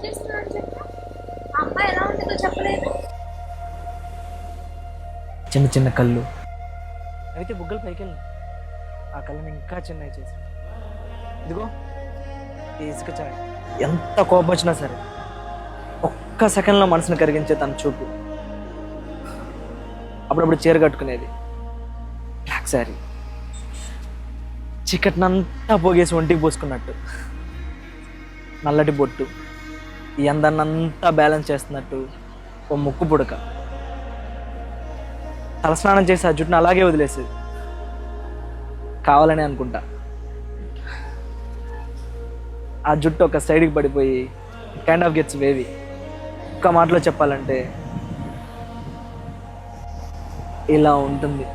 చేస్తున్నాడు చెప్పు. ఆ అమ్మాయి ఎలా ఉంటుందో చెప్పలేదు. చిన్న చిన్న కళ్ళు అయితే బుగ్గలు పైకి వెళ్ళి ఆ కళ్ళని ఇంకా చిన్నవి చేసి ఇదిగో ఈ ఇసుక చాయ్. ఎంత కోపం వచ్చినా సరే ఒక్క సెకండ్లో మనసును కరిగించే తన చూపు. అప్పుడప్పుడు చీర కట్టుకునేది, బ్లాక్ శారీ, చీకటినంతా పోగేసి ఒంటికి పోసుకున్నట్టు, నల్లటి బొట్టు, ఈ అందాన్నంతా బ్యాలెన్స్ చేస్తున్నట్టు ఓ ముక్కు పుడక. తలస్నానం చేసి ఆ జుట్టును అలాగే వదిలేసేది, కావాలని అనుకుంటా. ఆ జుట్టు ఒక సైడ్కి పడిపోయి కైండ్ ఆఫ్ గెట్స్ వేవి. ఒక్క మాటలో చెప్పాలంటే ఇలా ఉంటుంది.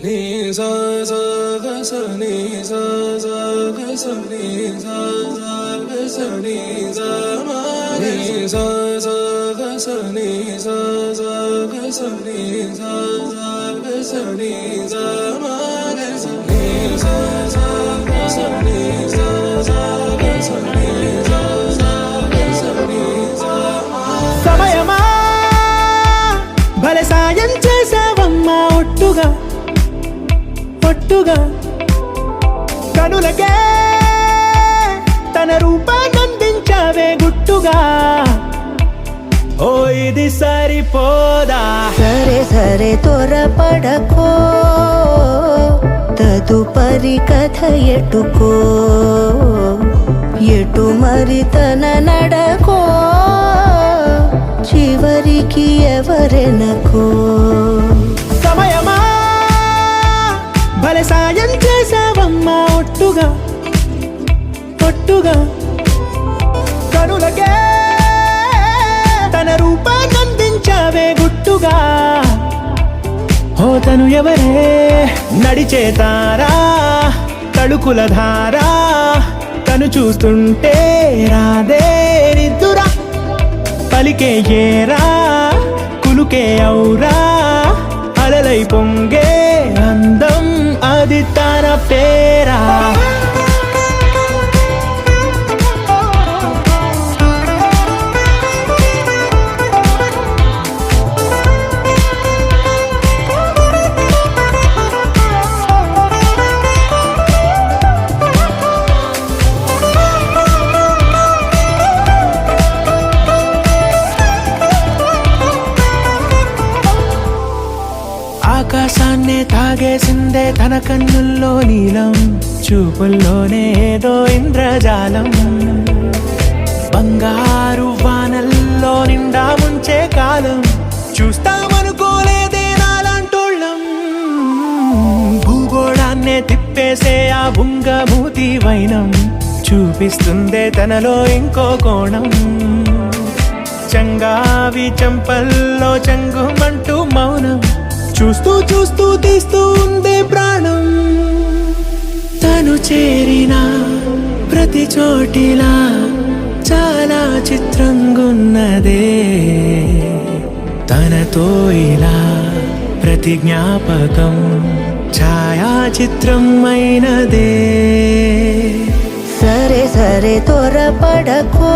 నీ సా సా గ స నీ సా సా గ స నీ సా సా గ స నీ సా మా నీ సా సా గ స నీ సా సా గ స నీ సా సా గ స నీ సా మా గ స నీ సా సా గ స నీ సా సా గ స నీ సా సా గ స నీ సా మా. సమయమా భలే సాయం చేసావమ్మా ఒట్టుగా ఒట్టుగా కనులకే తన రూపాన్నందించావే గుట్టుగా. ఓ ఇది సరిపోదా, సరే సరే త్వరపడకో, తదుపరి కథ ఎటుకో, ఎటు మరి తన నడకో, చివరికి ఎవరెనకో. సమయమా భలే సాయం చేసావమ్మా ఒట్టుగా ఒట్టుగా కనులకే తన రూపాన్నందించావే గుట్టుగా. ఓ తను ఎవరే నడిచే తారా, తడుకుల ధారా, తను చూస్తుంటే రాదే నిద్దురా, పలికే ఏరా కులుకే ఔరా, అలలై పొంగే అందం అది తన పేరా. ఆకాశాన్నే తాగేసిందే తన కన్నుల్లో నీలం, చూపుల్లోనే ఏదో ఇంద్రజాలం, బంగారు వానల్లో నిండా ముంచే కాలం, చూస్తామనుకోలేదే నాలాంటోళ్ళం. భూగోళాన్నే తిప్పేసే ఆ బుంగమూతి వైనం, చూపిస్తుందే తనలో ఇంకో కోణం, చంగావి చంపల్లో చంగుమంటూ మౌనం, చూస్తూ చూస్తూ తీస్తూ ఉందే ప్రాణం. తను చేరిన ప్రతి చోటిలా చాలా చిత్రంగున్నదే, తనతో ఇలా ప్రతి జ్ఞాపకం ఛాయాచిత్రం అయినదే. సరే సరే త్వరపడకో,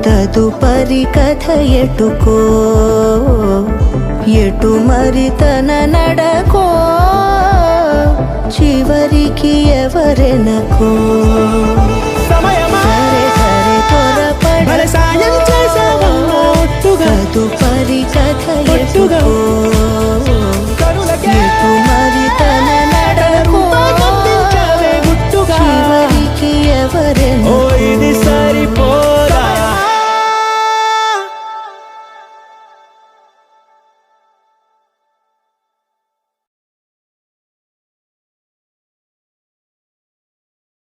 తదుపరి కథ ఎటుకో, ఎటు మరి తన నడకో, చివరికి ఎవరెనకో. సమయమా సరే సరే భలే సాయం చేసావమ్మా ఒట్టుగా తదుపరి కథ ఒట్టుగా ఎటుకో, కనులకే ఎటు మరి తన నడకో, రూపాన్నందించావే గుట్టుగా. చివరికి ఎవరెనకో. ఓ